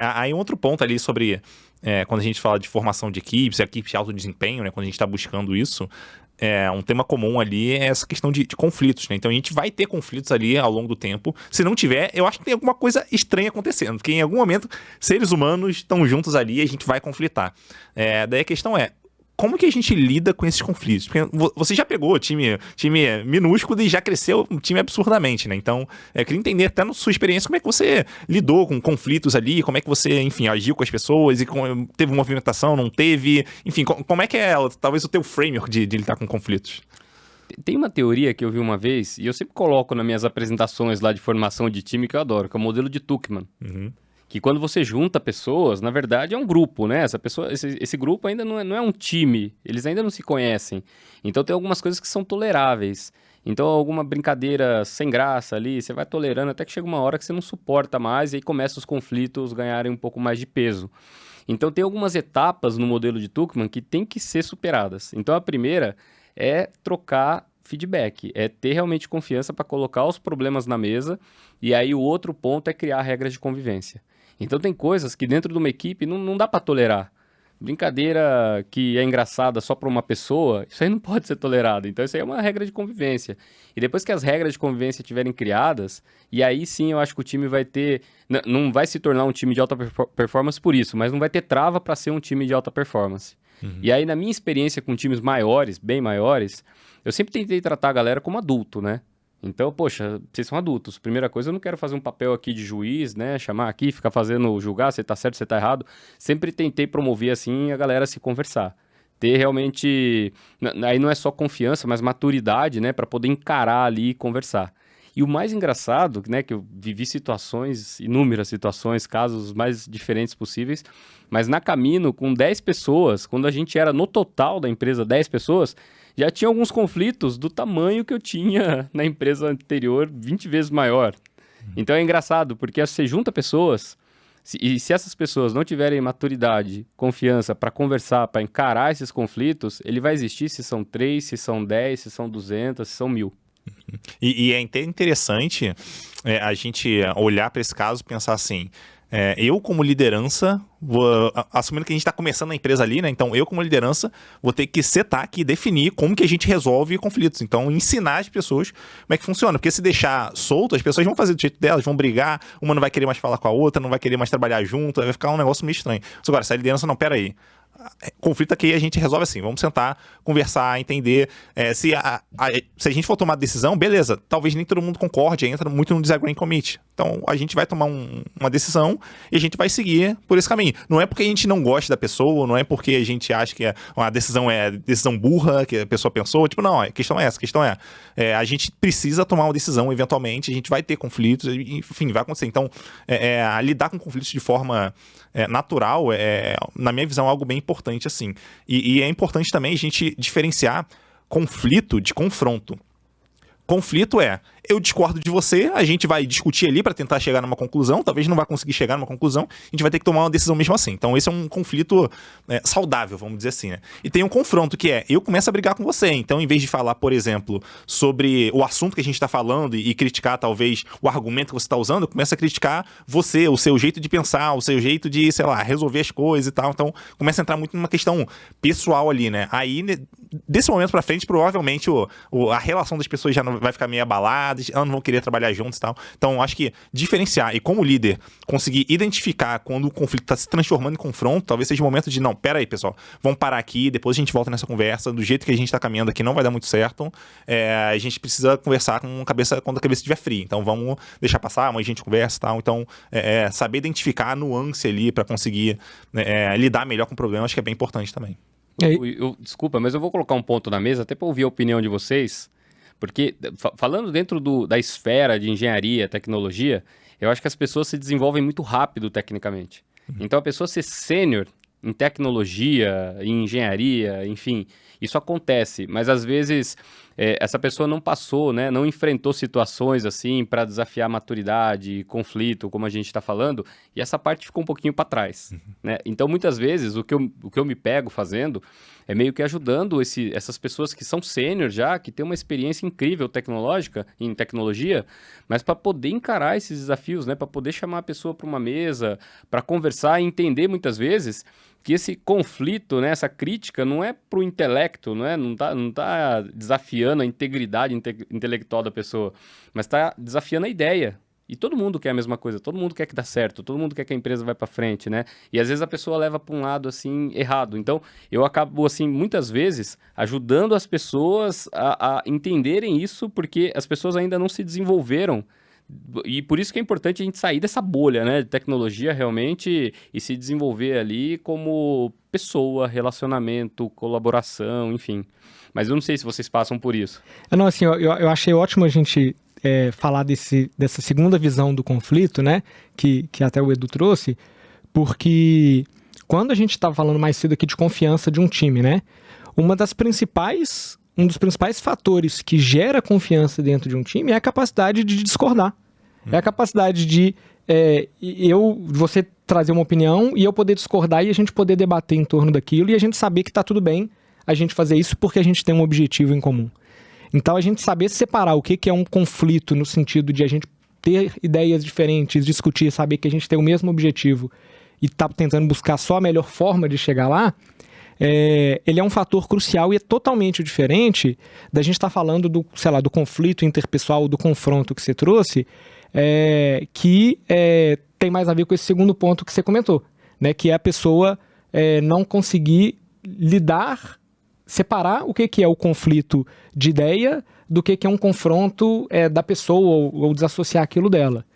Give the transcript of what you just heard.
Aí outro ponto ali sobre quando a gente fala de formação de equipes de alto desempenho, né, quando a gente está buscando isso, um tema comum ali é essa questão de conflitos, né? Então a gente vai ter conflitos ali ao longo do tempo. Se não tiver, eu acho que tem alguma coisa estranha acontecendo, porque em algum momento seres humanos estão juntos ali e a gente vai conflitar. Daí a questão como que a gente lida com esses conflitos? Porque você já pegou time minúsculo e já cresceu um time absurdamente, né? Então, eu queria entender até na sua experiência como é que você lidou com conflitos ali, como é que você, enfim, agiu com as pessoas e teve movimentação, não teve? Enfim, como é que talvez o teu framework de lidar com conflitos? Tem uma teoria que eu vi uma vez, e eu sempre coloco nas minhas apresentações lá de formação de time que eu adoro, que é o modelo de Tuckman. Uhum. Que quando você junta pessoas, na verdade é um grupo, né? Esse grupo ainda não é um time, eles ainda não se conhecem. Então tem algumas coisas que são toleráveis. Então alguma brincadeira sem graça ali, você vai tolerando até que chega uma hora que você não suporta mais e aí começam os conflitos ganharem um pouco mais de peso. Então tem algumas etapas no modelo de Tuckman que tem que ser superadas. Então a primeira é trocar feedback, é ter realmente confiança para colocar os problemas na mesa, e aí o outro ponto é criar regras de convivência. Então tem coisas que dentro de uma equipe não dá para tolerar. Brincadeira que é engraçada só para uma pessoa, isso aí não pode ser tolerado. Então isso aí é uma regra de convivência. E depois que as regras de convivência estiverem criadas, e aí sim eu acho que o time vai ter... Não vai se tornar um time de alta performance por isso, mas não vai ter trava para ser um time de alta performance. Uhum. E aí na minha experiência com times maiores, bem maiores, eu sempre tentei tratar a galera como adulto, né? Então, poxa, vocês são adultos. Primeira coisa, eu não quero fazer um papel aqui de juiz, né? Chamar aqui, ficar fazendo julgar, você tá certo, você tá errado. Sempre tentei promover, assim, a galera se conversar. Ter realmente... Aí não é só confiança, mas maturidade, né? Para poder encarar ali e conversar. E o mais engraçado, né? Que eu vivi situações, inúmeras situações, casos mais diferentes possíveis. Mas na Camino, com 10 pessoas, quando a gente era no total da empresa 10 pessoas... Já tinha alguns conflitos do tamanho que eu tinha na empresa anterior, 20 vezes maior. Então é engraçado, porque você junta pessoas, e se essas pessoas não tiverem maturidade, confiança para conversar, para encarar esses conflitos, ele vai existir se são 3, se são 10, se são 200, se são 1000. E é interessante a gente olhar para esse caso e pensar assim... eu como liderança, assumindo que a gente está começando a empresa ali, né? Então eu como liderança vou ter que setar aqui, definir como que a gente resolve conflitos. Então ensinar as pessoas como é que funciona. Porque se deixar solto, as pessoas vão fazer do jeito delas, vão brigar, uma não vai querer mais falar com a outra, não vai querer mais trabalhar junto, vai ficar um negócio meio estranho. Mas agora, se a liderança não, pera aí. Conflito aqui a gente resolve assim, vamos sentar, conversar, entender se a gente for tomar decisão, beleza, talvez nem todo mundo concorde, entra muito no disagreeing committee, então a gente vai tomar uma decisão e a gente vai seguir por esse caminho, não é porque a gente não gosta da pessoa, não é porque a gente acha que a decisão é decisão burra, que a pessoa pensou, tipo, não, a questão é essa, a questão a gente precisa tomar uma decisão eventualmente, a gente vai ter conflitos, enfim, vai acontecer, então lidar com conflitos de forma natural, na minha visão, é algo bem importante, assim. E é importante também a gente diferenciar conflito de confronto. Conflito eu discordo de você, a gente vai discutir ali para tentar chegar numa conclusão, talvez não vai conseguir chegar numa conclusão, a gente vai ter que tomar uma decisão mesmo assim. Então esse é um conflito saudável, vamos dizer assim, né? E tem um confronto que eu começo a brigar com você, então em vez de falar, por exemplo, sobre o assunto que a gente está falando e criticar talvez o argumento que você está usando, eu começo a criticar você, o seu jeito de pensar, o seu jeito de, sei lá, resolver as coisas e tal, então começa a entrar muito numa questão pessoal ali, né? Aí, desse momento para frente, provavelmente a relação das pessoas já não vai ficar meio abalada, elas não vão querer trabalhar juntos e tal. Então, acho que diferenciar e como líder, conseguir identificar quando o conflito está se transformando em confronto, talvez seja o momento de, não, pera aí, pessoal, vamos parar aqui, depois a gente volta nessa conversa, do jeito que a gente está caminhando aqui não vai dar muito certo, a gente precisa conversar quando a cabeça estiver fria. Então, vamos deixar passar, amanhã a gente conversa e tal. Então, saber identificar a nuance ali para conseguir lidar melhor com o problema, acho que é bem importante também. Desculpa, mas eu vou colocar um ponto na mesa, até para ouvir a opinião de vocês. Porque, falando dentro da esfera de engenharia, tecnologia, eu acho que as pessoas se desenvolvem muito rápido tecnicamente. Então, a pessoa ser sênior em tecnologia, em engenharia, enfim, isso acontece. Mas, às vezes, essa pessoa não passou, né, não enfrentou situações assim para desafiar a maturidade, conflito, como a gente está falando, e essa parte ficou um pouquinho para trás, né? Então, muitas vezes, o que eu me pego fazendo é meio que ajudando essas pessoas que são sênior já, que têm uma experiência incrível em tecnologia, mas para poder encarar esses desafios, né, para poder chamar a pessoa para uma mesa, para conversar e entender muitas vezes que esse conflito, né, essa crítica não é pro intelecto, não tá desafiando a integridade intelectual da pessoa, mas está desafiando a ideia. E todo mundo quer a mesma coisa, todo mundo quer que dá certo, todo mundo quer que a empresa vá para frente, né? E às vezes a pessoa leva para um lado assim errado. Então, eu acabo assim muitas vezes ajudando as pessoas a entenderem isso, porque as pessoas ainda não se desenvolveram. E por isso que é importante a gente sair dessa bolha, né, de tecnologia realmente e se desenvolver ali como pessoa, relacionamento, colaboração, enfim. Mas eu não sei se vocês passam por isso. Não, assim, eu achei ótimo a gente falar dessa segunda visão do conflito, né, que até o Edu trouxe, porque quando a gente estava falando mais cedo aqui de confiança de um time, né, um dos principais fatores que gera confiança dentro de um time é a capacidade de discordar. É a capacidade de você trazer uma opinião e eu poder discordar e a gente poder debater em torno daquilo e a gente saber que está tudo bem a gente fazer isso porque a gente tem um objetivo em comum. Então, a gente saber separar o que é um conflito no sentido de a gente ter ideias diferentes, discutir, saber que a gente tem o mesmo objetivo e está tentando buscar só a melhor forma de chegar lá, ele é um fator crucial e é totalmente diferente da gente estar falando do conflito interpessoal, do confronto que você trouxe, que tem mais a ver com esse segundo ponto que você comentou, né, que é a pessoa não conseguir separar o que é o conflito de ideia do que é um confronto da pessoa ou desassociar aquilo dela.